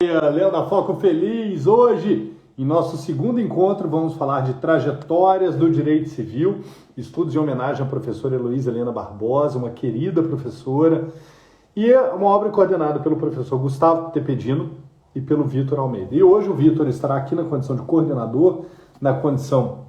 Léo da Foco Feliz. Hoje, em nosso segundo encontro, vamos falar de trajetórias do direito civil, estudos em homenagem à professora Heloísa Helena Barbosa, uma querida professora, e é uma obra coordenada pelo professor Gustavo Tepedino e pelo Vitor Almeida. E hoje o Vitor estará aqui na condição de coordenador, na condição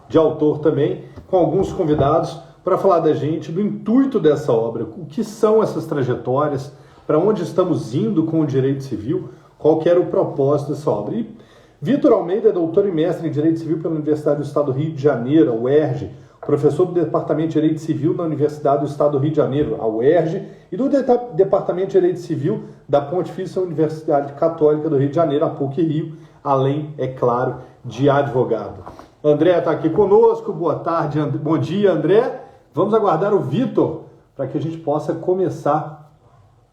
de autor também, com alguns convidados para falar da gente, do intuito dessa obra, o que são essas trajetórias, para onde estamos indo com o direito civil, qual que era o propósito dessa obra. E Vitor Almeida é doutor e mestre em Direito Civil pela Universidade do Estado do Rio de Janeiro, a UERJ, professor do Departamento de Direito Civil na Universidade do Estado do Rio de Janeiro, a UERJ, e do Departamento de Direito Civil da Pontifícia Universidade Católica do Rio de Janeiro, a PUC-Rio, além, é claro, de advogado. André está aqui conosco, boa tarde, bom dia, André. Vamos aguardar o Vitor para que a gente possa começar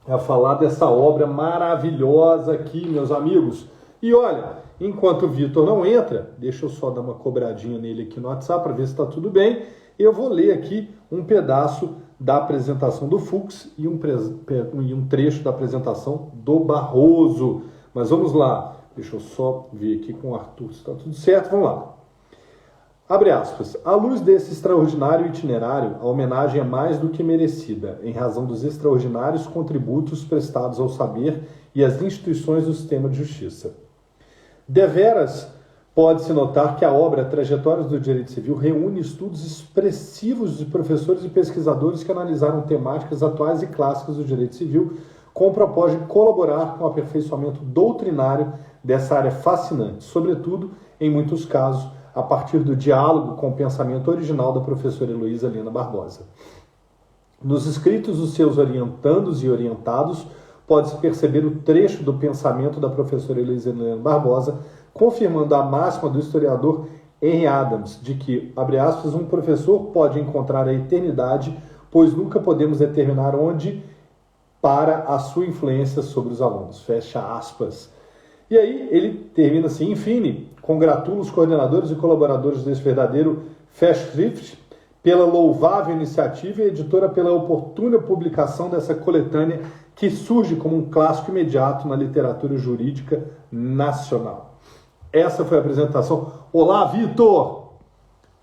a falar dessa obra maravilhosa aqui, meus amigos. E olha, enquanto o Vitor não entra, deixa eu só dar uma cobradinha nele aqui no WhatsApp para ver se está tudo bem. Eu vou ler aqui um pedaço da apresentação do Fux e um trecho da apresentação do Barroso. Mas vamos lá, deixa eu só ver aqui com o Arthur se está tudo certo, vamos lá. Abre aspas. À luz desse extraordinário itinerário, a homenagem é mais do que merecida, em razão dos extraordinários contributos prestados ao saber e às instituições do sistema de justiça. Deveras, pode-se notar que a obra Trajetórias do Direito Civil reúne estudos expressivos de professores e pesquisadores que analisaram temáticas atuais e clássicas do direito civil, com o propósito de colaborar com o aperfeiçoamento doutrinário dessa área fascinante, sobretudo, em muitos casos, a partir do diálogo com o pensamento original da professora Heloísa Helena Barbosa. Nos escritos dos seus orientandos e orientados, pode-se perceber o trecho do pensamento da professora Heloísa Helena Barbosa, confirmando a máxima do historiador Henry Adams, de que, abre aspas, um professor pode encontrar a eternidade, pois nunca podemos determinar onde para a sua influência sobre os alunos. Fecha aspas. E aí ele termina assim, enfim, congratulo os coordenadores e colaboradores desse verdadeiro Festschrift pela louvável iniciativa e a editora pela oportuna publicação dessa coletânea que surge como um clássico imediato na literatura jurídica nacional. Essa foi a apresentação. Olá, Vitor!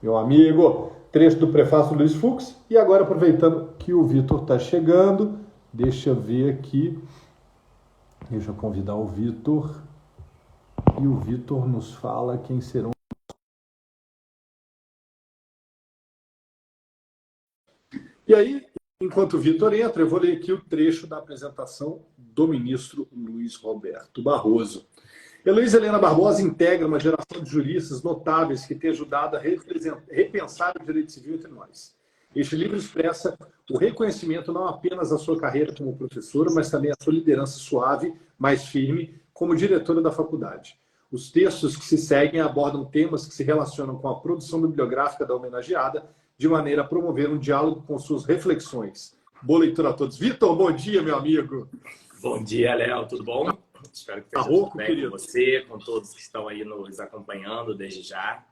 Meu amigo, trecho do prefácio do Luiz Fux. E agora, aproveitando que o Vitor está chegando, deixa eu ver aqui, deixa eu convidar o Vitor. E o Vitor nos fala quem serão. E aí, enquanto o Vitor entra, eu vou ler aqui o trecho da apresentação do ministro Luiz Roberto Barroso. Heloísa Helena Barbosa integra uma geração de juristas notáveis que tem ajudado a repensar o direito civil entre nós. Este livro expressa o reconhecimento não apenas da sua carreira como professora, mas também a sua liderança suave, mais firme, como diretora da faculdade. Os textos que se seguem abordam temas que se relacionam com a produção bibliográfica da homenageada, de maneira a promover um diálogo com suas reflexões. Boa leitura a todos. Vitor, bom dia, meu amigo. Bom dia, Léo. Tudo bom? Espero que esteja tudo bem com você, com todos que estão aí nos acompanhando desde já.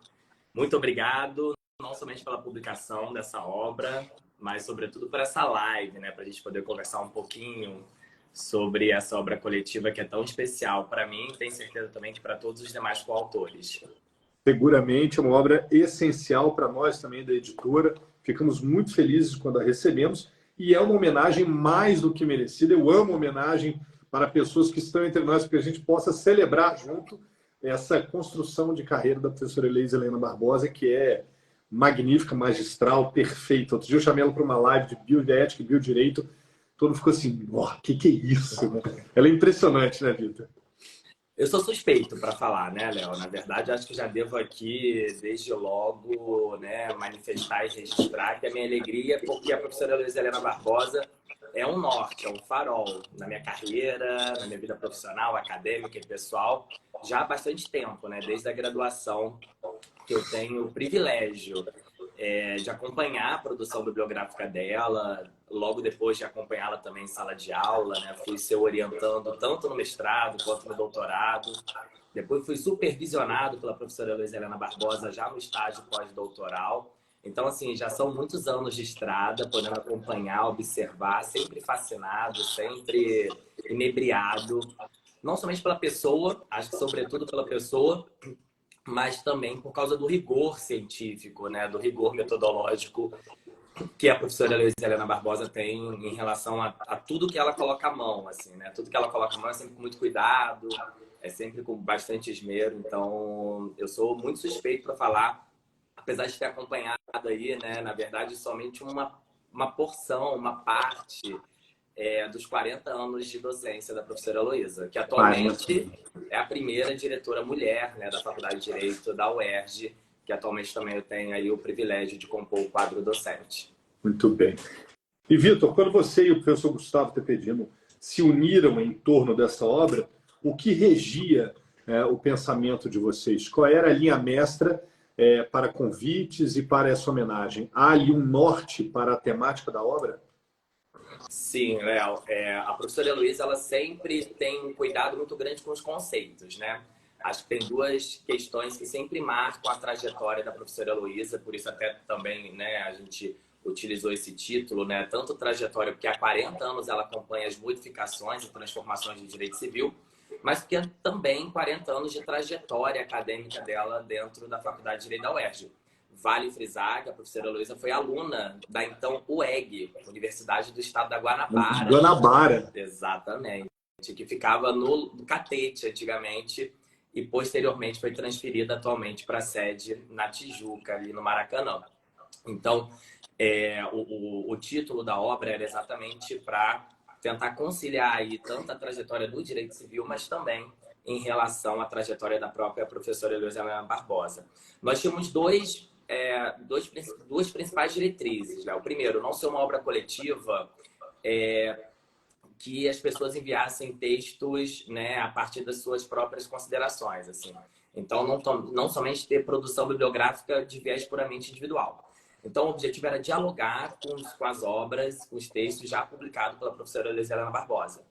Muito obrigado, não somente pela publicação dessa obra, mas, sobretudo, por essa live, né, para a gente poder conversar um pouquinho sobre essa obra coletiva que é tão especial para mim e tenho certeza também que para todos os demais coautores. Seguramente é uma obra essencial para nós também da editora. Ficamos muito felizes quando a recebemos e é uma homenagem mais do que merecida. Eu amo homenagem para pessoas que estão entre nós, para que a gente possa celebrar junto essa construção de carreira da professora Heloísa Helena Barbosa, que é magnífica, magistral, perfeita. Outro dia eu chamei ela para uma live de bioética e biodireito. Todo mundo ficou assim, que é isso? Ela é impressionante, né, Vitor? Eu sou suspeito para falar, né, Léo? Na verdade, acho que já devo aqui, desde logo, né, manifestar e registrar que a minha alegria é porque a professora Heloísa Helena Barbosa é um norte, é um farol na minha carreira, na minha vida profissional, acadêmica e pessoal, já há bastante tempo, né? Desde a graduação, que eu tenho o privilégio de acompanhar a produção bibliográfica dela, logo depois de acompanhá-la também em sala de aula, né? Fui seu orientando tanto no mestrado quanto no doutorado. Depois fui supervisionado pela professora Heloísa Helena Barbosa já no estágio pós-doutoral. Então, assim, já são muitos anos de estrada, podendo acompanhar, observar, sempre fascinado, sempre inebriado não somente pela pessoa, acho que sobretudo pela pessoa, mas também por causa do rigor científico, né? Do rigor metodológico que a professora Luiz Helena Barbosa tem em relação a tudo que ela coloca à mão, assim, né? Tudo que ela coloca à mão é sempre com muito cuidado, é sempre com bastante esmero. Então, eu sou muito suspeito para falar, apesar de ter acompanhado aí, né? Na verdade, somente uma porção, uma parte dos 40 anos de docência da professora Heloísa, que atualmente é a primeira diretora mulher, né, da Faculdade de Direito da UERJ, que atualmente também eu tenho aí o privilégio de compor o quadro docente. Muito bem. E, Vitor, quando você e o professor Gustavo Tepedino se uniram em torno dessa obra, o que regia o pensamento de vocês? Qual era a linha mestra para convites e para essa homenagem? Há ali um norte para a temática da obra? Sim, Léo. A professora Heloísa, ela sempre tem um cuidado muito grande com os conceitos, né? Acho que tem duas questões que sempre marcam a trajetória da professora Heloísa, por isso até também, né, a gente utilizou esse título, né? Tanto trajetória, porque há 40 anos ela acompanha as modificações e transformações do direito civil, mas porque também 40 anos de trajetória acadêmica dela dentro da Faculdade de Direito da UERJ. Vale frisar que a professora Heloísa foi aluna da então UEG, Universidade do Estado da Guanabara. Guanabara. Exatamente. Que ficava no Catete antigamente e posteriormente foi transferida atualmente para a sede na Tijuca, ali no Maracanã. Então, o título da obra era exatamente para tentar conciliar aí tanto a trajetória do direito civil, mas também em relação à trajetória da própria professora Heloísa Helena Barbosa. Nós tínhamos duas principais diretrizes, né? O primeiro, não ser uma obra coletiva, que as pessoas enviassem textos, né, a partir das suas próprias considerações, assim. Então, não somente ter produção bibliográfica de viés puramente individual. Então, o objetivo era dialogar com as obras, com os textos já publicados pela professora Luiz Helena Barbosa.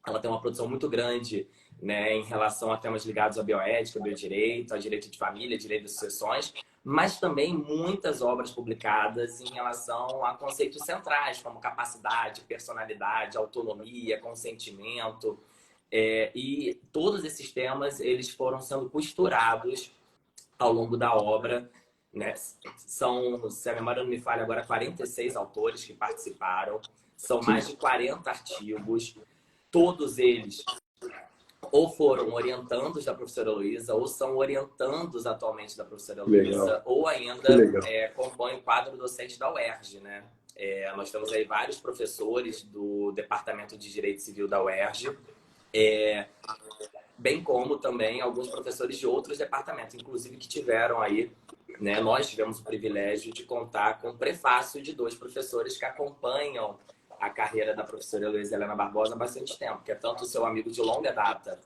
Ela tem uma produção muito grande, né, em relação a temas ligados à bioética, biodireito, a direito de família, direito de sucessões, mas também muitas obras publicadas em relação a conceitos centrais, como capacidade, personalidade, autonomia, consentimento. E todos esses temas eles foram sendo costurados ao longo da obra, né? São, se a memória não me falha agora, 46 autores que participaram, são mais de 40 artigos, todos eles ou foram orientandos da professora Heloísa, ou são orientandos atualmente da professora Heloísa, ou ainda compõem o quadro docente da UERJ, né? Nós temos aí vários professores do Departamento de Direito Civil da UERJ, bem como também alguns professores de outros departamentos, inclusive que tiveram aí, né? Nós tivemos o privilégio de contar com o prefácio de 2 professores que acompanham a carreira da professora Luiz Helena Barbosa há bastante tempo, que é tanto o seu amigo de longa data,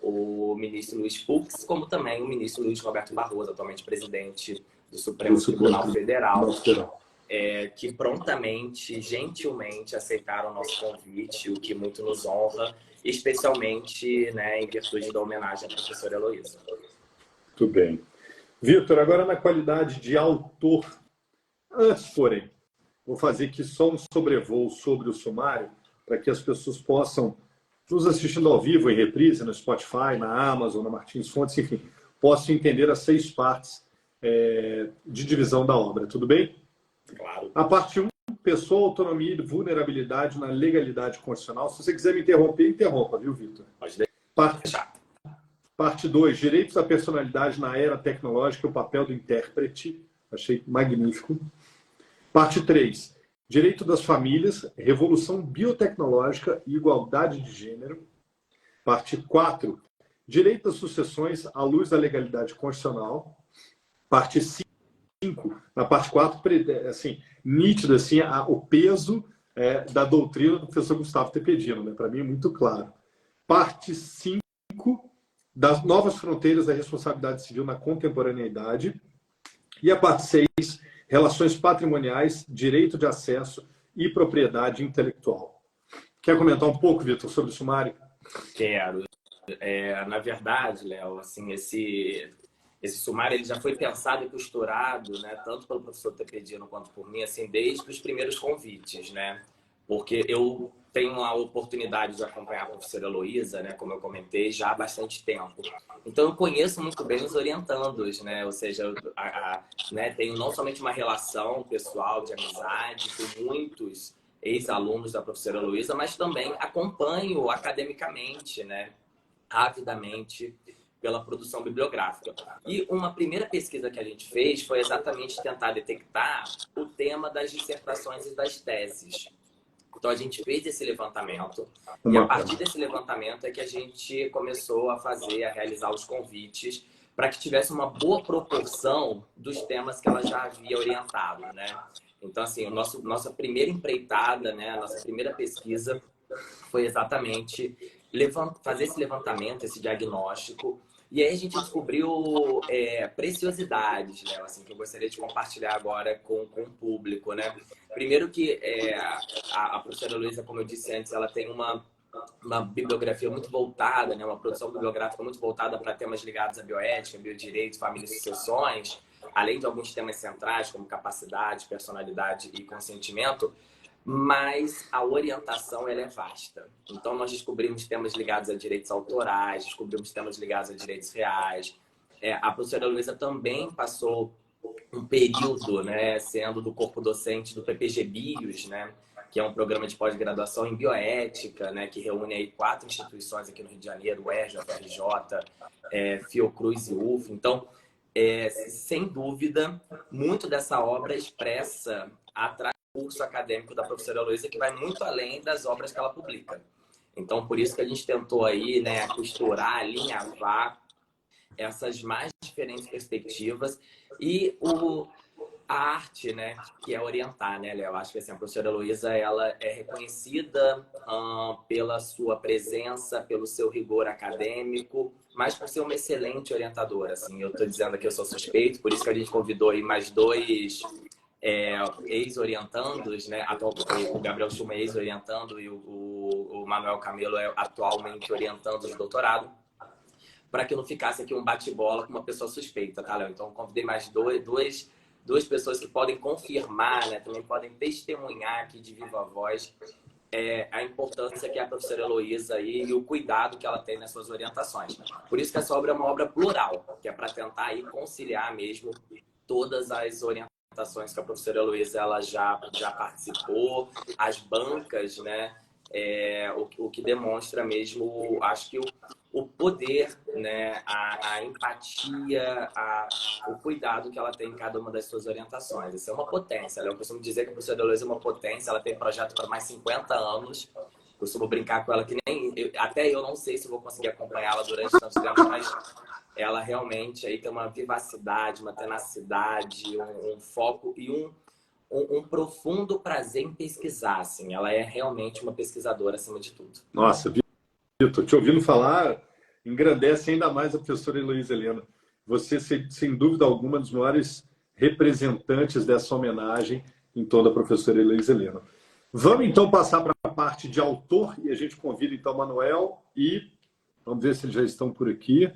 o ministro Luiz Fux, como também o ministro Luiz Roberto Barroso, atualmente presidente do Supremo Tribunal Federal, que prontamente, gentilmente aceitaram o nosso convite, o que muito nos honra, especialmente, né, em virtude da homenagem à professora Heloísa. Muito bem. Vitor, agora na qualidade de autor, antes, porém, vou fazer aqui só um sobrevoo sobre o sumário, para que as pessoas possam, nos assistindo ao vivo, em reprise, no Spotify, na Amazon, na Martins Fontes, enfim, possam entender as 6 partes de divisão da obra. Tudo bem? Claro. A parte 1, pessoa, autonomia e vulnerabilidade na legalidade constitucional. Se você quiser me interromper, interrompa, viu, Vitor? Pode deixar. Parte 2, direitos da personalidade na era tecnológica e o papel do intérprete. Achei magnífico. Parte 3, direito das famílias, revolução biotecnológica e igualdade de gênero. Parte 4, direito das sucessões à luz da legalidade constitucional. Parte 5, na parte 4, assim, nítido assim, o peso da doutrina do professor Gustavo Tepedino, né? Para mim é muito claro. Parte 5, das novas fronteiras da responsabilidade civil na contemporaneidade. E a parte 6, relações patrimoniais, direito de acesso e propriedade intelectual. Quer comentar um pouco, Vitor, sobre o sumário? Quero. Na verdade, Léo, assim, esse sumário ele já foi pensado e costurado, né, tanto pelo professor Tepedino quanto por mim, assim, desde os primeiros convites, né? Porque eu tenho a oportunidade de acompanhar a professora Heloísa, né, como eu comentei, já há bastante tempo. Então, eu conheço muito bem os orientandos, né? Ou seja, né, tenho não somente uma relação pessoal de amizade com muitos ex-alunos da professora Heloísa, mas também acompanho academicamente, né, avidamente, pela produção bibliográfica. E uma primeira pesquisa que a gente fez foi exatamente tentar detectar o tema das dissertações e das teses. Então, a gente fez esse levantamento e, a partir desse levantamento, é que a gente começou a realizar os convites para que tivesse uma boa proporção dos temas que ela já havia orientado, né? Então, assim, nossa primeira empreitada, né, a nossa primeira pesquisa foi exatamente fazer esse levantamento, esse diagnóstico. E aí a gente descobriu preciosidades, né? Assim, que eu gostaria de compartilhar agora com o público, né? Primeiro que a professora Heloísa, como eu disse antes, ela tem uma bibliografia muito voltada, né? Uma produção bibliográfica muito voltada para temas ligados à bioética, biodireito, família e sucessões, além de alguns temas centrais, como capacidade, personalidade e consentimento. Mas a orientação ela é vasta. Então, nós descobrimos temas ligados a direitos autorais, descobrimos temas ligados a direitos reais. A professora Luísa também passou um período, né, sendo do corpo docente do PPG Bios, né, que é um programa de pós-graduação em bioética, né, que reúne aí 4 instituições aqui no Rio de Janeiro, o ERJ, a FRJ, Fiocruz e UF. Então, sem dúvida, muito dessa obra expressa a curso acadêmico da professora Heloísa, que vai muito além das obras que ela publica. Então, por isso que a gente tentou aí, né, costurar, alinhavar essas mais diferentes perspectivas e a arte, né, que é orientar, né, Léo? Acho que assim, a professora Heloísa, ela é reconhecida pela sua presença, pelo seu rigor acadêmico, mas por ser uma excelente orientadora. Assim, eu estou dizendo que eu sou suspeito, por isso que a gente convidou aí mais 2 ex-orientandos, né? O Gabriel Schuma é ex-orientando e o Manuel Camelo é atualmente orientando de doutorado, para que não ficasse aqui um bate-bola com uma pessoa suspeita, tá, Léo? Então, convidei mais duas pessoas que podem confirmar, né? Também podem testemunhar aqui de viva voz a importância que é a professora Heloísa aí e o cuidado que ela tem nas suas orientações. Por isso que essa obra é uma obra plural, que é para tentar aí conciliar mesmo todas as orientações que a professora Heloísa ela já participou, as bancas, né? O que demonstra mesmo, acho que o poder, né? A empatia, o cuidado que ela tem em cada uma das suas orientações. Isso é uma potência. Eu costumo dizer que a professora Heloísa é uma potência, ela tem projeto para mais 50 anos. Costumo brincar com ela que até eu não sei se vou conseguir acompanhá-la durante tanto tempo, mas ela realmente aí tem uma vivacidade, uma tenacidade, um foco e um profundo prazer em pesquisar. Assim. Ela é realmente uma pesquisadora acima de tudo. Nossa, Vitor, te ouvindo falar, engrandece ainda mais a professora Heloísa Helena. Você, sem dúvida alguma, dos maiores representantes dessa homenagem em torno da professora Heloísa Helena. Vamos, então, passar para a parte de autor e a gente convida, então, o Manuel e vamos ver se eles já estão por aqui.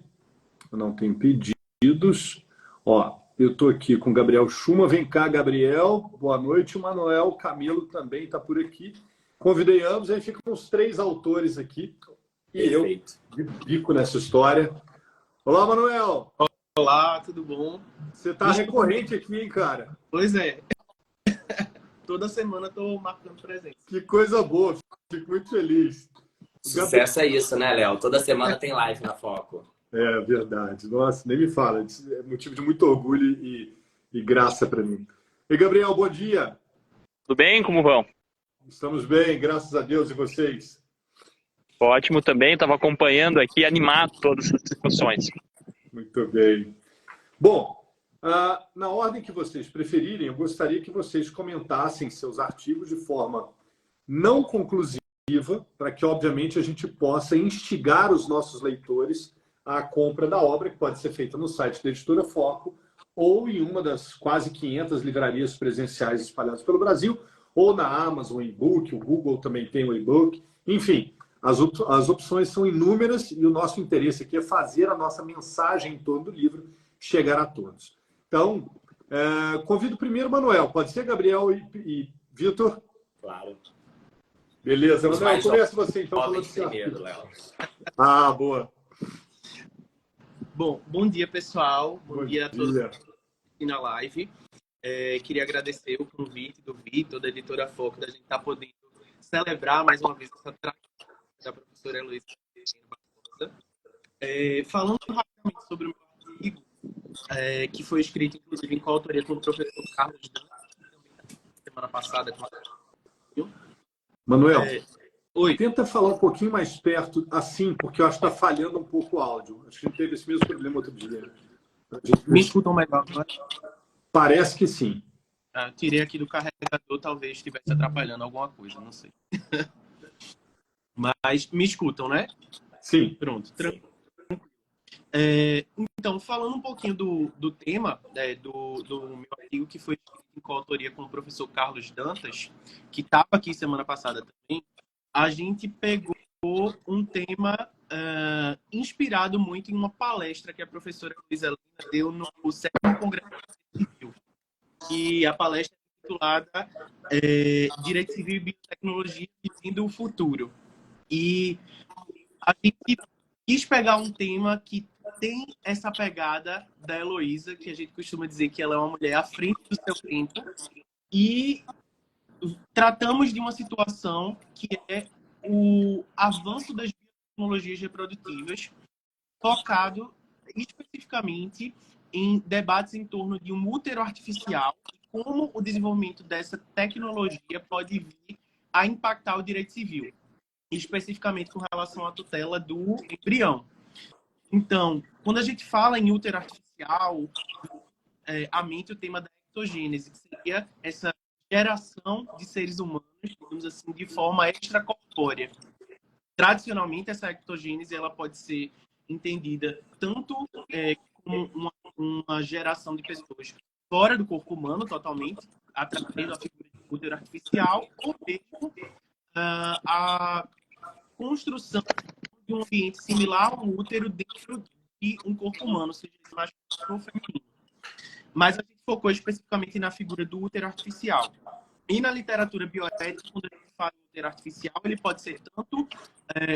Eu não tenho pedidos. Ó, eu estou aqui com o Gabriel Schuma. Vem cá, Gabriel. Boa noite. O Manuel Camilo também está por aqui. Convidei ambos, aí ficam os 3 autores aqui. E Perfeito. eu bico nessa história. Olá, Manuel. Olá, tudo bom? Você está recorrente aqui, hein, cara? Pois é. Toda semana estou marcando presença. Que coisa boa. Fico muito feliz. Sucesso é isso, né, Léo? Toda semana tem live na Foco. É verdade. Nossa, nem me fala. É motivo de muito orgulho e graça para mim. E Gabriel, bom dia. Tudo bem? Como vão? Estamos bem, graças a Deus. E vocês? Ótimo também. Estava acompanhando aqui, animado todas essas discussões. Muito bem. Bom, na ordem que vocês preferirem, eu gostaria que vocês comentassem seus artigos de forma não conclusiva, para que, obviamente, a gente possa instigar os nossos leitores à compra da obra, que pode ser feita no site da Editora Foco ou em uma das quase 500 livrarias presenciais espalhadas pelo Brasil, ou na Amazon e-book, o Google também tem o e-book. Enfim, as opções são inúmeras e o nosso interesse aqui é fazer a nossa mensagem em torno do livro chegar a todos. Então, convido primeiro o Manuel. Pode ser, Gabriel e Vitor? Claro. Beleza, Os Manuel, mais começa você então jovens falando assim. primeiro, Léo. Ah, boa. Bom dia, pessoal. Bom dia a todos dia. aqui na live. Queria agradecer o convite do Vitor, da Editora Foco, da gente estar podendo celebrar mais uma vez essa trajetória da professora Heloísa Barbosa. Falando rapidamente sobre o meu artigo, que foi escrito, inclusive, em coautoria com o professor Carlos Dan, semana passada. Manuel, Oi, tenta falar um pouquinho mais perto, assim, porque eu acho que está falhando um pouco o áudio. Acho que a gente teve esse mesmo problema outro dia. me escutam melhor agora? Parece que sim. Tirei aqui do carregador, talvez estivesse atrapalhando alguma coisa, não sei. Mas me escutam, né? Sim. Pronto, tranquilo. Então, falando um pouquinho do tema do meu artigo, que foi em coautoria com o professor Carlos Dantas, que estava aqui semana passada também, a gente pegou um tema inspirado muito em uma palestra que a professora Luísa Helena deu no 7º Congresso Civil. E a palestra é intitulada Direito Civil e Biotecnologia Vivendo o Futuro. E a gente quis pegar um tema que tem essa pegada da Heloísa, que a gente costuma dizer que ela é uma mulher à frente do seu tempo, e tratamos de uma situação que é o avanço das biotecnologias reprodutivas, focado especificamente em debates em torno de um útero artificial e como o desenvolvimento dessa tecnologia pode vir a impactar o direito civil, especificamente com relação à tutela do embrião. Então, quando a gente fala em útero artificial, a mente o tema da ectogênese, que seria essa geração de seres humanos, digamos assim, de forma extracorpórea. Tradicionalmente, essa ectogênese ela pode ser entendida tanto como uma geração de pessoas fora do corpo humano, totalmente, através da figura de útero artificial, ou mesmo a construção de um ambiente similar a um útero dentro de um corpo humano, seja esse masculino ou feminino. Mas a gente focou especificamente na figura do útero artificial. E na literatura bioética, quando a gente fala em útero artificial, ele pode ser tanto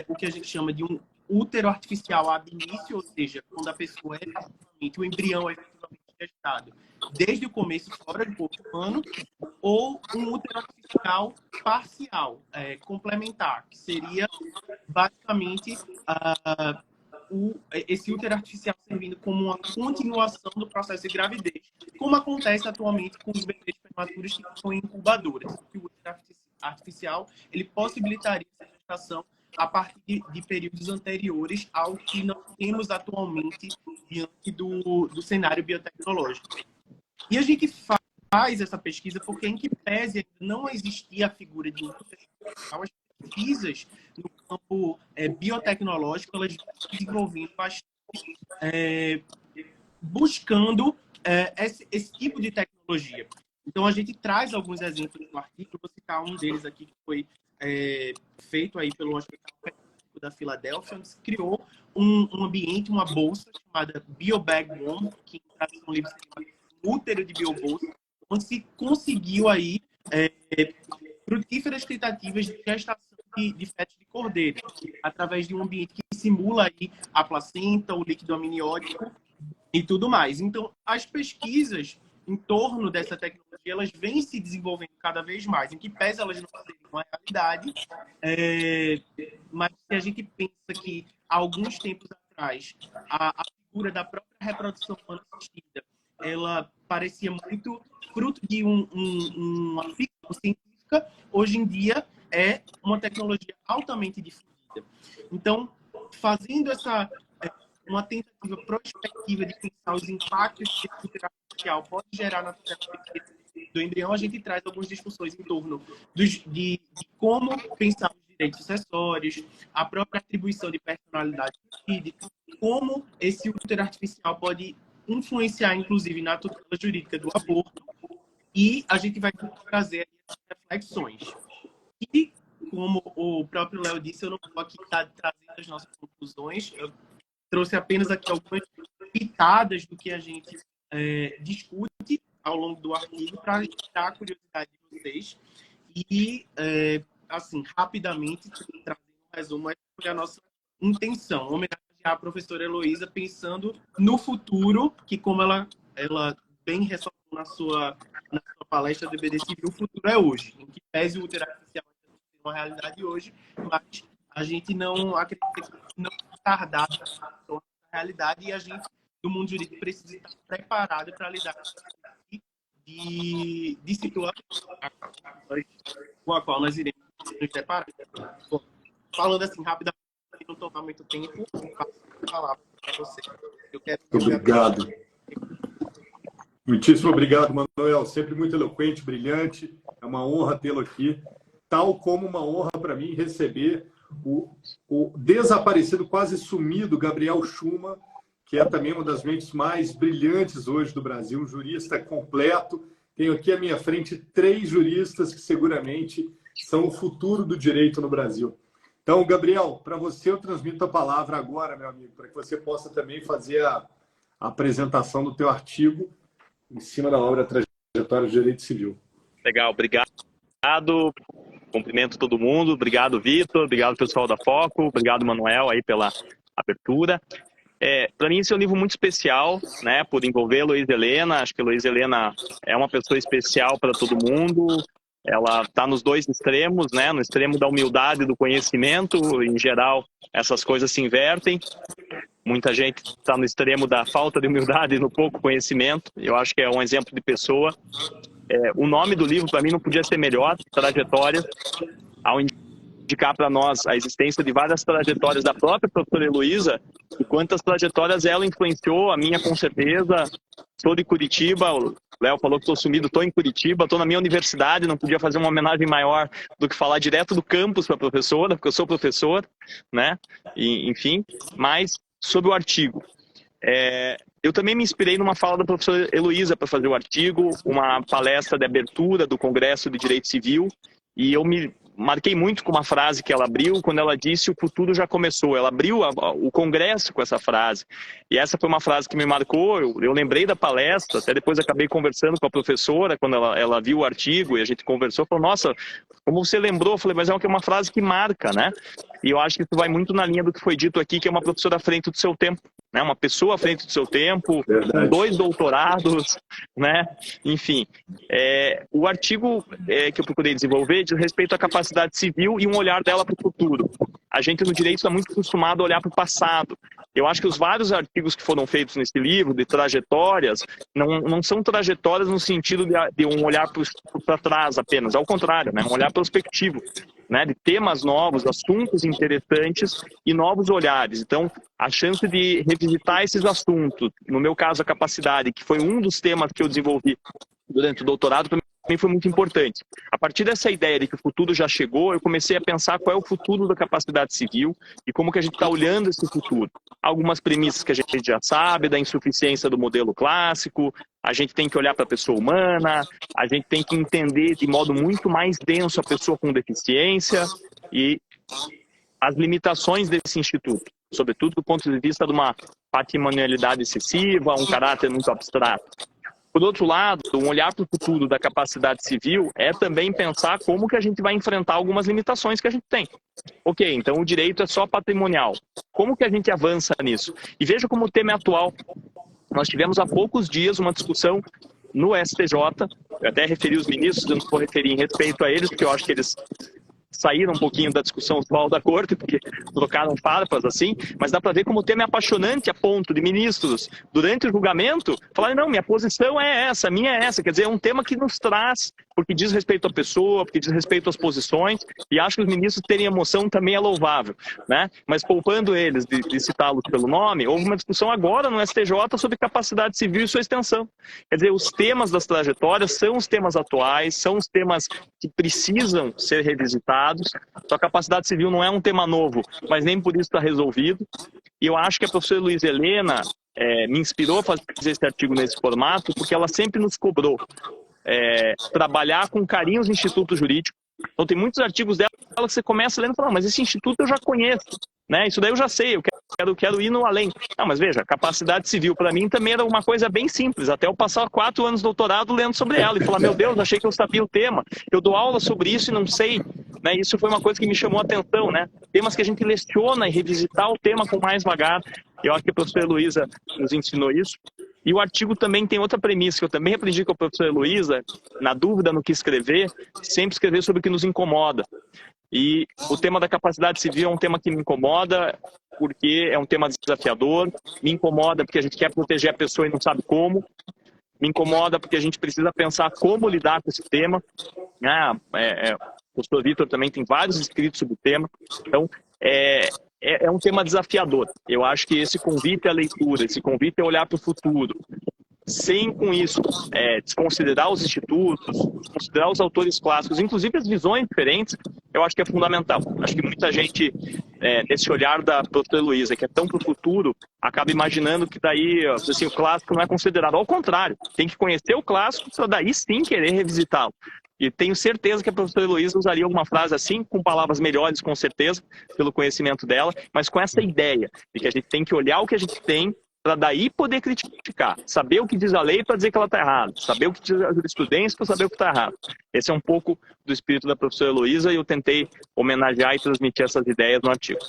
o que a gente chama de um útero artificial ab início, ou seja, quando a pessoa o embrião é efetivamente gestado desde o começo fora do corpo humano, ou um útero artificial parcial, complementar, que seria basicamente esse útero artificial servindo como uma continuação do processo de gravidez, como acontece atualmente com os bebês prematuros que estão em incubadoras. O útero artificial ele possibilitaria essa gestação a partir de períodos anteriores ao que nós temos atualmente diante do cenário biotecnológico. E a gente faz essa pesquisa porque, em que pese não existia a figura de útero artificial, as pesquisas no campo biotecnológico, elas vão se desenvolvendo bastante, buscando esse tipo de tecnologia. Então, a gente traz alguns exemplos no artigo, vou citar um deles aqui, que foi feito aí pelo Hospital Pediátrico da Filadélfia, onde se criou um ambiente, uma bolsa chamada BioBag One, que em tradução livre seria útero de biobolsa, onde se conseguiu aí frutíferas tentativas de gestação de fetos de cordeiro, através de um ambiente que simula aí a placenta, o líquido amniótico e tudo mais. Então, as pesquisas em torno dessa tecnologia, elas vêm se desenvolvendo cada vez mais, em que pese elas não serem uma realidade, mas se a gente pensa que, há alguns tempos atrás, a figura da própria reprodução humana assistida, ela parecia muito fruto de uma ficção científica, hoje em dia é uma tecnologia altamente difundida. Então, fazendo uma tentativa prospectiva de pensar os impactos que a útero artificial pode gerar na do embrião, a gente traz algumas discussões em torno de como pensar os direitos sucessórios, a própria atribuição de personalidade jurídica, como esse útero artificial pode influenciar, inclusive, na tutela jurídica do aborto, e a gente vai trazer essas reflexões. E, como o próprio Léo disse, eu não vou aqui estar trazendo as nossas conclusões, eu trouxe apenas aqui algumas pitadas do que a gente discute ao longo do artigo para gerar a curiosidade de vocês e assim, rapidamente, trazer um resumo sobre a nossa intenção, homenagear a professora Heloísa pensando no futuro, que como ela bem ressaltou na sua palestra do EBD Civil, o futuro é hoje. Em que pese o útero artificial é uma realidade hoje, mas a gente não acredita que não é tardado a realidade e a gente, do mundo jurídico, precisa estar preparado para lidar de situações com a qual nós iremos nos deparar. Bom, falando assim rapidamente, para não tomar muito tempo, passo a palavra para você. Obrigado. Muitíssimo obrigado, Manuel. Sempre muito eloquente, brilhante. É uma honra tê-lo aqui. Tal como uma honra para mim receber o desaparecido, quase sumido Gabriel Schumann, que é também uma das mentes mais brilhantes hoje do Brasil, um jurista completo. Tenho aqui à minha frente 3 juristas que seguramente são o futuro do direito no Brasil. Então, Gabriel, para você eu transmito a palavra agora, meu amigo, para que você possa também fazer a apresentação do teu artigo em cima da obra Trajetória do Direito Civil. Legal, obrigado. Cumprimento todo mundo. Obrigado, Vitor. Obrigado, pessoal da Foco. Obrigado, Manuel, aí pela abertura. Para mim, esse é um livro muito especial, né, por envolver a Heloísa Helena. Acho que a Heloísa Helena é uma pessoa especial para todo mundo. Ela está nos 2 extremos, né, no extremo da humildade e do conhecimento. Em geral, essas coisas se invertem. Muita gente está no extremo da falta de humildade e no pouco conhecimento. Eu acho que é um exemplo de pessoa. O nome do livro, para mim, não podia ser melhor, Trajetórias, ao indicar para nós a existência de várias trajetórias da própria professora Heloísa e quantas trajetórias ela influenciou, a minha com certeza. Sou de Curitiba, o Léo falou que estou sumido, estou em Curitiba, estou na minha universidade, não podia fazer uma homenagem maior do que falar direto do campus para a professora, porque eu sou professor, né? E, enfim, mas sobre o artigo. Eu também me inspirei numa fala da professora Heloísa para fazer o artigo, uma palestra de abertura do Congresso de Direito Civil, e eu me marquei muito com uma frase que ela abriu quando ela disse: o futuro já começou. Ela abriu o congresso com essa frase. E essa foi uma frase que me marcou. Eu lembrei da palestra, até depois acabei conversando com a professora quando ela viu o artigo e a gente conversou. Falou: nossa, como você lembrou? Eu falei: mas é uma frase que marca, né? E eu acho que isso vai muito na linha do que foi dito aqui, que é uma professora à frente do seu tempo, né? Uma pessoa à frente do seu tempo, com 2 doutorados, né? Enfim, o artigo que eu procurei desenvolver diz respeito à capacidade civil e um olhar dela para o futuro. A gente no direito está muito acostumado a olhar para o passado. Eu acho que os vários artigos que foram feitos nesse livro, de trajetórias, não são trajetórias no sentido de um olhar para trás apenas, ao contrário, né? Um olhar prospectivo, né? De temas novos, assuntos interessantes e novos olhares. Então, a chance de revisitar esses assuntos, no meu caso a capacidade, que foi um dos temas que eu desenvolvi durante o doutorado, também foi muito importante. A partir dessa ideia de que o futuro já chegou, eu comecei a pensar qual é o futuro da capacidade civil e como que a gente está olhando esse futuro. Algumas premissas que a gente já sabe, da insuficiência do modelo clássico, a gente tem que olhar para a pessoa humana, a gente tem que entender de modo muito mais denso a pessoa com deficiência e as limitações desse instituto, sobretudo do ponto de vista de uma patrimonialidade excessiva, um caráter muito abstrato. Por outro lado, um olhar para o futuro da capacidade civil é também pensar como que a gente vai enfrentar algumas limitações que a gente tem. Ok, então o direito é só patrimonial. Como que a gente avança nisso? E veja como o tema é atual. Nós tivemos há poucos dias uma discussão no STJ, eu até referi os ministros, eu não vou referir em respeito a eles, porque eu acho que eles saíram um pouquinho da discussão atual da corte, porque trocaram farpas assim, mas dá para ver como o tema é apaixonante a ponto de ministros, durante o julgamento, falarem: não, minha posição é essa, a minha é essa. Quer dizer, é um tema que nos traz, porque diz respeito à pessoa, porque diz respeito às posições, e acho que os ministros terem emoção também é louvável, né? Mas poupando eles de citá-los pelo nome, houve uma discussão agora no STJ sobre capacidade civil e sua extensão. Quer dizer, os temas das trajetórias são os temas atuais, são os temas que precisam ser revisitados. Só a capacidade civil não é um tema novo, mas nem por isso está resolvido. E eu acho que a professora Heloísa Helena me inspirou a fazer esse artigo nesse formato, porque ela sempre nos cobrou trabalhar com carinho os institutos jurídicos. Então tem muitos artigos dela que você começa lendo e fala: mas esse instituto eu já conheço, né? Isso daí eu já sei, eu quero ir no além. Não, mas veja, capacidade civil para mim também era uma coisa bem simples, até eu passar 4 anos de doutorado lendo sobre ela e falar: meu Deus, achei que eu sabia o tema, eu dou aula sobre isso e não sei, né? Isso foi uma coisa que me chamou a atenção, né? Temas que a gente leciona e revisitar o tema com mais vagar. Eu acho que a professora Heloísa nos ensinou isso. E o artigo também tem outra premissa, que eu também aprendi com a professora Heloísa, na dúvida no que escrever, sempre escrever sobre o que nos incomoda. E o tema da capacidade civil é um tema que me incomoda, porque é um tema desafiador, me incomoda porque a gente quer proteger a pessoa e não sabe como, me incomoda porque a gente precisa pensar como lidar com esse tema. O professor Vitor também tem vários escritos sobre o tema, então é um tema desafiador. Eu acho que esse convite à leitura, esse convite a olhar para o futuro, sem com isso desconsiderar os institutos, desconsiderar os autores clássicos, inclusive as visões diferentes, eu acho que é fundamental. Acho que muita gente, nesse olhar da professora Heloísa, que é tão para o futuro, acaba imaginando que daí assim, o clássico não é considerado. Ao contrário, tem que conhecer o clássico para daí sim querer revisitá-lo. E tenho certeza que a professora Heloísa usaria alguma frase assim, com palavras melhores, com certeza, pelo conhecimento dela, mas com essa ideia de que a gente tem que olhar o que a gente tem para daí poder criticar, saber o que diz a lei para dizer que ela está errada, saber o que diz a jurisprudência para saber o que está errado. Esse é um pouco do espírito da professora Heloísa e eu tentei homenagear e transmitir essas ideias no artigo.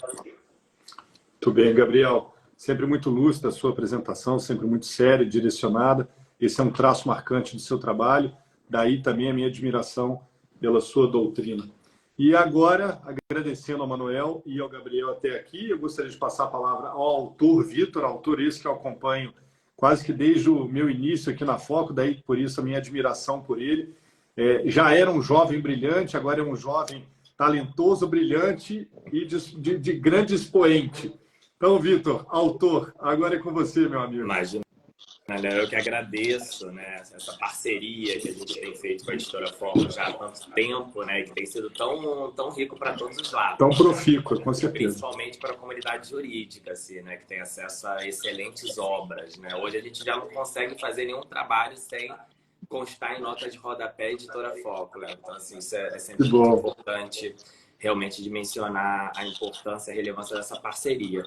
Muito bem, Gabriel. Sempre muito lúcida a sua apresentação, sempre muito séria e direcionada. Esse é um traço marcante do seu trabalho. Daí também a minha admiração pela sua doutrina. E agora, agradecendo ao Manuel e ao Gabriel até aqui, eu gostaria de passar a palavra ao autor Vitor, autor esse que eu acompanho quase que desde o meu início aqui na Foco, daí por isso a minha admiração por ele. Já era um jovem brilhante, agora é um jovem talentoso, brilhante e de grande expoente. Então, Vitor, autor, agora é com você, meu amigo. Imagina. Eu que agradeço, né, essa parceria que a gente tem feito com a Editora Foco já há tanto tempo, né, que tem sido tão rico para todos os lados. Tão profícuo, com certeza. Principalmente para a comunidade jurídica, assim, né, que tem acesso a excelentes obras. Né? Hoje a gente já não consegue fazer nenhum trabalho sem constar em nota de rodapé Editora Foco. Né? Então, assim, isso é sempre muito importante realmente de mencionar a importância e a relevância dessa parceria.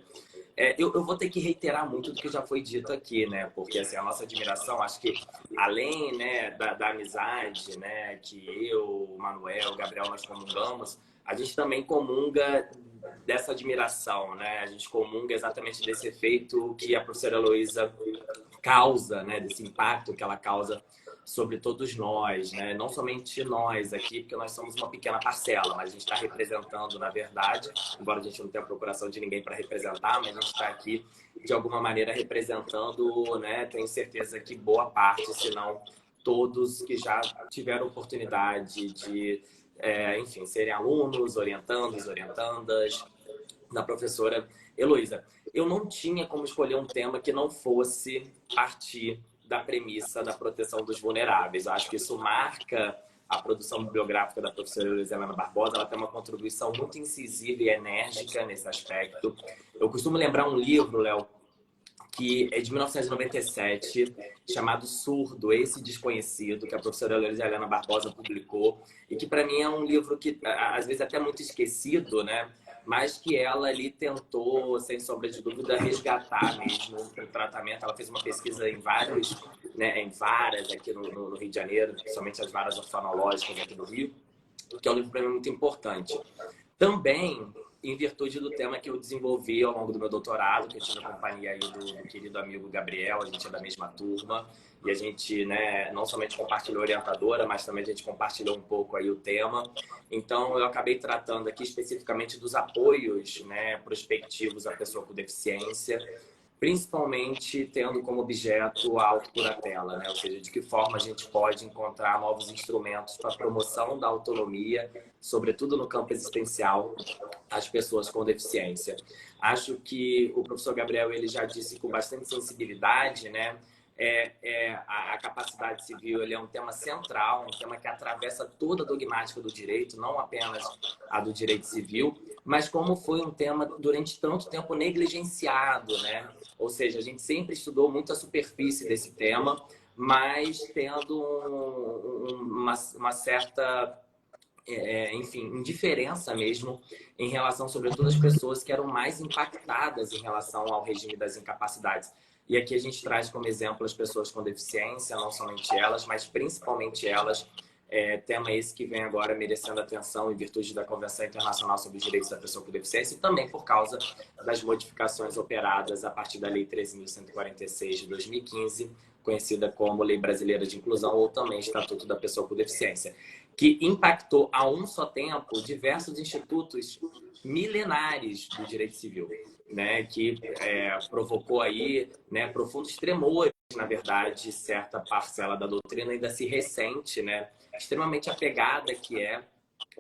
Eu vou ter que reiterar muito do que já foi dito aqui, né? Porque assim, a nossa admiração, acho que além, né, da amizade, né, que eu, o Manuel, o Gabriel, nós comungamos, a gente também comunga dessa admiração, né? A gente comunga exatamente desse efeito que a professora Heloísa causa, né? Desse impacto que ela causa sobre todos nós, né? Não somente nós aqui, porque nós somos uma pequena parcela, mas a gente está representando, na verdade, embora a gente não tenha procuração de ninguém para representar, mas a gente está aqui, de alguma maneira, representando, né? Tenho certeza que boa parte, se não todos que já tiveram oportunidade de, enfim, serem alunos, orientandos, orientandas da professora Heloísa. Eu não tinha como escolher um tema que não fosse partir da premissa da proteção dos vulneráveis. Eu acho que isso marca a produção bibliográfica da professora Luiza Helena Barbosa. Ela tem uma contribuição muito incisiva e enérgica nesse aspecto. Eu costumo lembrar um livro, Léo, que é de 1997, chamado Surdo, Esse Desconhecido, que a professora Luiza Helena Barbosa publicou, e que para mim é um livro que às vezes é até muito esquecido, né? Mas que ela ali tentou, sem sombra de dúvida, resgatar mesmo o tratamento. Ela fez uma pesquisa em várias aqui no Rio de Janeiro, principalmente as varas oftalmológicas aqui do Rio, que é um livro para mim muito importante. Também, em virtude do tema que eu desenvolvi ao longo do meu doutorado, que eu tive a companhia aí do querido amigo Gabriel, a gente é da mesma turma, e a gente, né, não somente compartilhou a orientadora, mas também a gente compartilhou um pouco aí o tema. Então, eu acabei tratando aqui especificamente dos apoios, né, prospectivos à pessoa com deficiência, principalmente tendo como objeto a autocuratela, né? Ou seja, de que forma a gente pode encontrar novos instrumentos para a promoção da autonomia, sobretudo no campo existencial, às pessoas com deficiência. Acho que o professor Gabriel ele já disse com bastante sensibilidade, né? A capacidade civil ele é um tema central, um tema que atravessa toda a dogmática do direito, não apenas a do direito civil, mas como foi um tema durante tanto tempo negligenciado, né? Ou seja, a gente sempre estudou muito a superfície desse tema, mas tendo uma certa, enfim, indiferença mesmo em relação, sobretudo, às pessoas que eram mais impactadas em relação ao regime das incapacidades. E aqui a gente traz como exemplo as pessoas com deficiência, não somente elas, mas principalmente elas tema esse que vem agora merecendo atenção em virtude da Convenção Internacional sobre os Direitos da Pessoa com Deficiência e também por causa das modificações operadas a partir da Lei 13.146 de 2015, conhecida como Lei Brasileira de Inclusão ou também Estatuto da Pessoa com Deficiência, que impactou a um só tempo diversos institutos milenares do direito civil, né, que provocou aí, né, profundos tremores, na verdade, certa parcela da doutrina ainda se ressente, né, extremamente apegada que é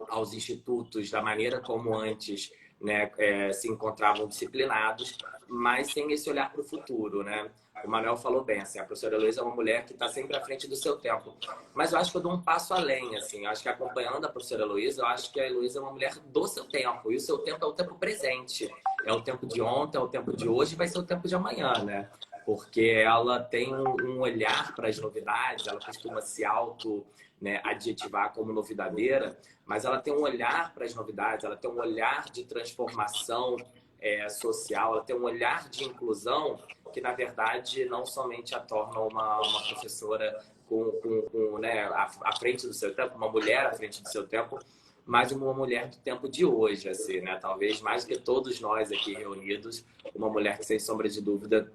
aos institutos da maneira como antes, né, se encontravam disciplinados, mas sem esse olhar para o futuro, né? O Manuel falou bem, assim, a professora Heloísa é uma mulher que está sempre à frente do seu tempo. Mas eu acho que eu dou um passo além, assim. Eu acho que acompanhando a professora Heloísa, eu acho que a Heloísa é uma mulher do seu tempo. E o seu tempo é o tempo presente. É o tempo de ontem, é o tempo de hoje e vai ser o tempo de amanhã, né? Porque ela tem um olhar para as novidades, ela costuma se adjetivar como novidadeira, mas ela tem um olhar para as novidades, ela tem um olhar de transformação social, ela tem um olhar de inclusão que, na verdade, não somente a torna uma professora à frente do seu tempo, uma mulher à frente do seu tempo, mas uma mulher do tempo de hoje, assim, né? Talvez mais que todos nós aqui reunidos, uma mulher que, sem sombra de dúvida,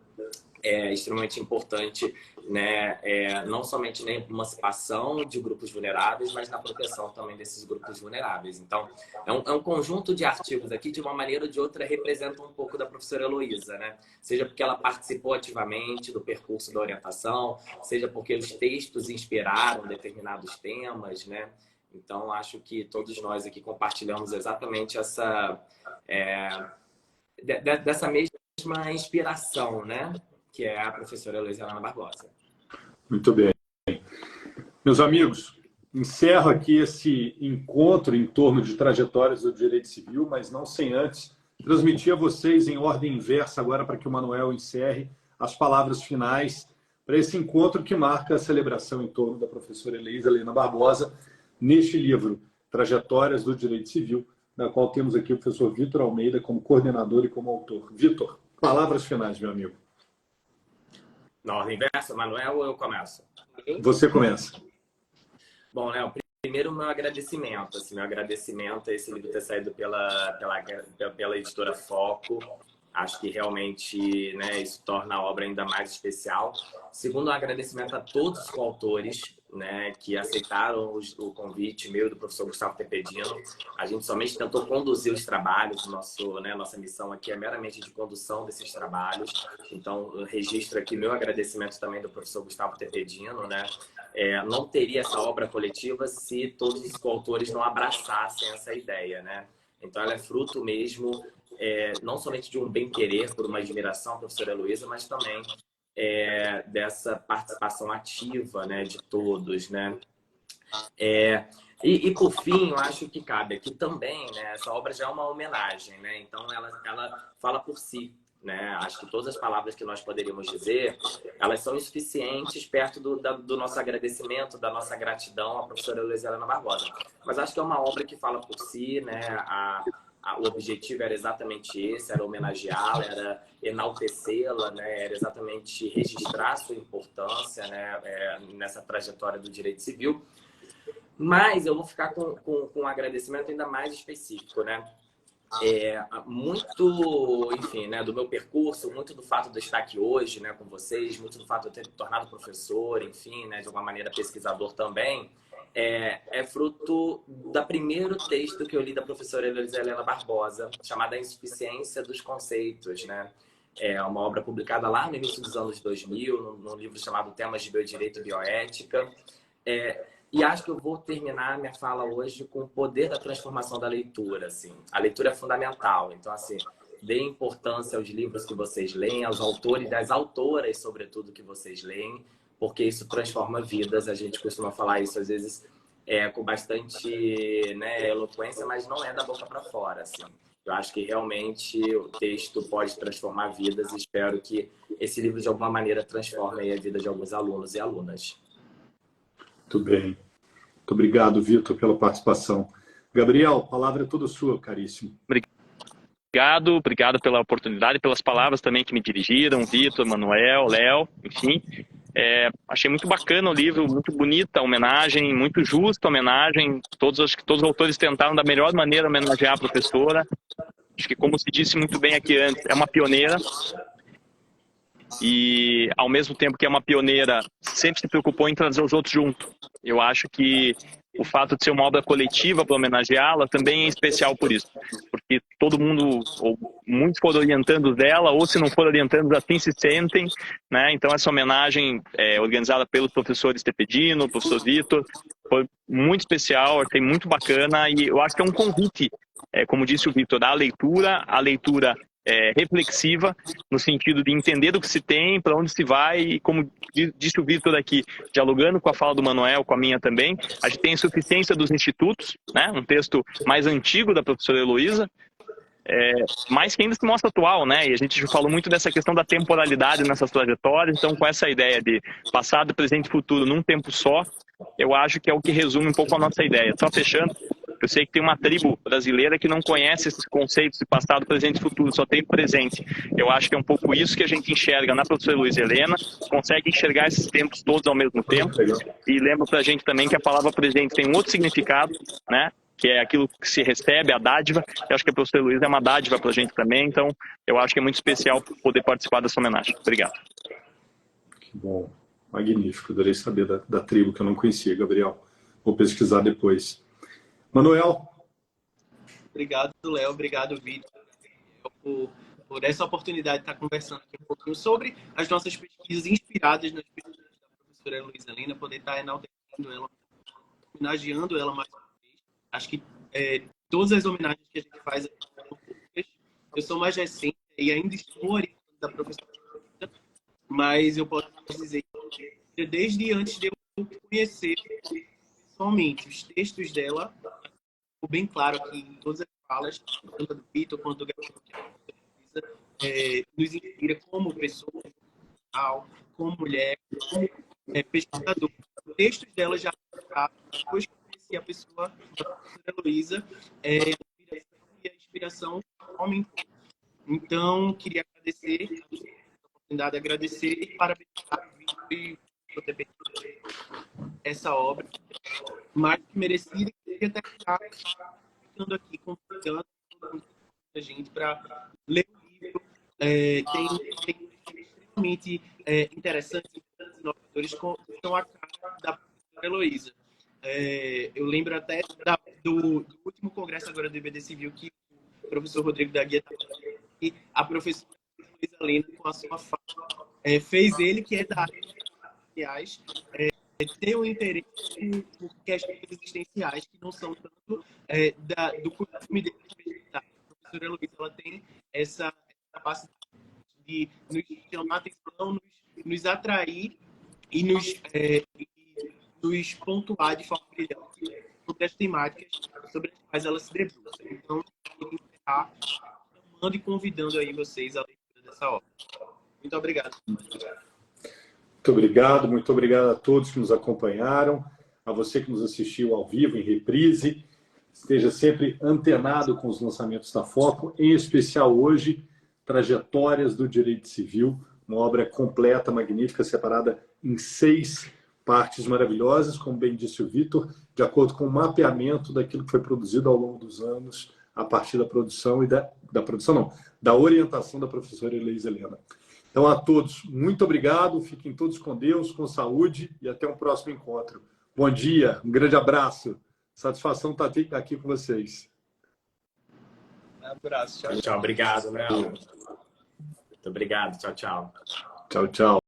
é extremamente importante, né? Não somente na emancipação de grupos vulneráveis, mas na proteção também desses grupos vulneráveis. Então, é um conjunto de artigos aqui, de uma maneira ou de outra, representam um pouco da professora Heloísa, né? Seja porque ela participou ativamente do percurso da orientação, seja porque os textos inspiraram determinados temas, né? Então, acho que todos nós aqui compartilhamos exatamente dessa mesma inspiração, né? Que é a professora Luísa Helena Barbosa. Muito bem. Meus amigos, encerro aqui esse encontro em torno de trajetórias do direito civil, mas não sem antes transmitir a vocês em ordem inversa agora para que o Manuel encerre as palavras finais para esse encontro que marca a celebração em torno da professora Luísa Helena Barbosa neste livro, Trajetórias do Direito Civil, na qual temos aqui o professor Vitor Almeida como coordenador e como autor. Vitor, palavras finais, meu amigo. Na ordem inversa, Manuel, ou eu começo? Você começa. Bom, Léo, primeiro meu agradecimento. Assim, meu agradecimento a esse livro ter saído pela editora Foco. Acho que realmente, né, isso torna a obra ainda mais especial. Segundo, um agradecimento a todos os coautores, né, que aceitaram o convite meu e do professor Gustavo Tepedino. A gente somente tentou conduzir os trabalhos, nossa missão aqui é meramente de condução desses trabalhos. Então, eu registro aqui meu agradecimento também do professor Gustavo Tepedino, né? Não teria essa obra coletiva se todos os coautores não abraçassem essa ideia, né? Então, ela é fruto mesmo, não somente de um bem-querer, por uma admiração à professora Heloísa, mas também dessa participação ativa, né, de todos, né? E por fim, eu acho que cabe aqui também, né, essa obra já é uma homenagem, né? Então ela fala por si, né? Acho que todas as palavras que nós poderíamos dizer, elas são insuficientes perto do nosso agradecimento, da nossa gratidão à professora Luísa Helena Barbosa. Mas acho que é uma obra que fala por si, né? O objetivo era exatamente esse, era homenageá-la, era enaltecê-la, né? Era exatamente registrar sua importância, né? Nessa trajetória do direito civil. Mas eu vou ficar com um agradecimento ainda mais específico, né? Muito, enfim, né, do meu percurso, muito do fato de eu estar aqui hoje, né, com vocês, muito do fato de eu ter me tornado professor, enfim, né, de alguma maneira pesquisador também, é fruto do primeiro texto que eu li da professora Luísa Helena Barbosa, chamada A Insuficiência dos Conceitos, né? É uma obra publicada lá no início dos anos 2000, num livro chamado Temas de Biodireito e Bioética. E acho que eu vou terminar minha fala hoje com o poder da transformação da leitura. Assim. A leitura é fundamental. Então, assim, dê importância aos livros que vocês leem, aos autores e às autoras, sobretudo, que vocês leem, porque isso transforma vidas. A gente costuma falar isso, às vezes, com bastante, né, eloquência, mas não é da boca para fora. Assim. Eu acho que, realmente, o texto pode transformar vidas e espero que esse livro, de alguma maneira, transforme a vida de alguns alunos e alunas. Muito bem. Muito obrigado, Vitor, pela participação. Gabriel, a palavra é toda sua, caríssimo. Obrigado pela oportunidade, pelas palavras também que me dirigiram, Vitor, Manuel, Léo, enfim. Achei muito bacana o livro, muito bonita a homenagem, muito justa a homenagem. Acho que todos os autores tentaram da melhor maneira homenagear a professora. Acho que, como se disse muito bem aqui antes, é uma pioneira. E, ao mesmo tempo que é uma pioneira, sempre se preocupou em trazer os outros junto. Eu acho que o fato de ser uma obra coletiva para homenageá-la também é especial por isso. Porque todo mundo, ou muitos foram orientando dela, ou se não foram orientando, assim se sentem, né? Então essa homenagem organizada pelo professor Estepedino, professor Vitor, foi muito especial, achei muito bacana, e eu acho que é um convite, como disse o Vitor, a leitura reflexiva, no sentido de entender do que se tem, para onde se vai, e como disse o Vitor aqui, dialogando com a fala do Manuel, com a minha também, a gente tem a insuficiência dos institutos, né? Um texto mais antigo da professora Heloísa, mas que ainda se mostra atual, né? E a gente já falou muito dessa questão da temporalidade nessas trajetórias, então com essa ideia de passado, presente e futuro num tempo só, eu acho que é o que resume um pouco a nossa ideia. Só fechando, eu sei que tem uma tribo brasileira que não conhece esses conceitos de passado, presente e futuro, só tem presente. Eu acho que é um pouco isso que a gente enxerga na professora Luiza Helena, consegue enxergar esses tempos todos ao mesmo tempo, e lembra pra gente também que a palavra presente tem um outro significado, né? Que é aquilo que se recebe, a dádiva. Eu acho que a professora Luiza é uma dádiva pra gente também, então eu acho que é muito especial poder participar dessa homenagem. Obrigado. Que bom, magnífico, adorei saber da tribo que eu não conhecia, Gabriel. Vou pesquisar depois. Manuel? Obrigado, Léo. Obrigado, Vitor, por essa oportunidade de estar conversando aqui um pouquinho sobre as nossas pesquisas inspiradas nas pesquisas da professora Luiza Helena, poder estar enaltecendo ela, homenageando ela mais uma vez. Acho que todas as homenagens que a gente faz aqui, eu sou mais recente e ainda estou orientando da professora, mas eu posso dizer que desde antes de eu conhecer pessoalmente os textos dela, ficou bem claro aqui em todas as falas, tanto do Vitor quanto do Gabriel, nos inspira como pessoa, como mulher, como pesquisador. Os textos dela já, depois que eu conheci a pessoa, a professora Heloísa, a inspiração aumentou. Então, queria agradecer a oportunidade de agradecer e parabenizar o Vitor por ter feito essa obra mais que merecida, e queria até estar ficando aqui convidando a gente para ler o livro. Tem extremamente interessantes e inovadores que estão a cara da professora Heloísa. Eu lembro até do último congresso agora do IBD Civil, que o professor Rodrigo da Guia e a professora Luiza Helena, com a sua fala, fez ele, que é da área de sociais, ter um interesse por questões existenciais que não são tanto do costume dele de meditar. A professora Heloísa, ela tem essa capacidade de nos chamar a atenção, nos atrair e nos pontuar de forma brilhante sobre as temáticas sobre as quais ela se debruça. Então, eu vou encerrar chamando e convidando aí vocês à leitura dessa obra. Muito obrigado. Muito obrigado a todos que nos acompanharam, a você que nos assistiu ao vivo, em reprise. Esteja sempre antenado com os lançamentos da Foco, em especial hoje, Trajetórias do Direito Civil, uma obra completa, magnífica, separada em 6 partes maravilhosas, como bem disse o Vitor, de acordo com o mapeamento daquilo que foi produzido ao longo dos anos, a partir da produção e da orientação da professora Luiza Helena. Então, a todos, muito obrigado, fiquem todos com Deus, com saúde e até um próximo encontro. Bom dia, um grande abraço. Satisfação estar aqui com vocês. Um abraço. Tchau, tchau. Obrigado, Léo. Muito obrigado. Tchau, tchau. Tchau, tchau.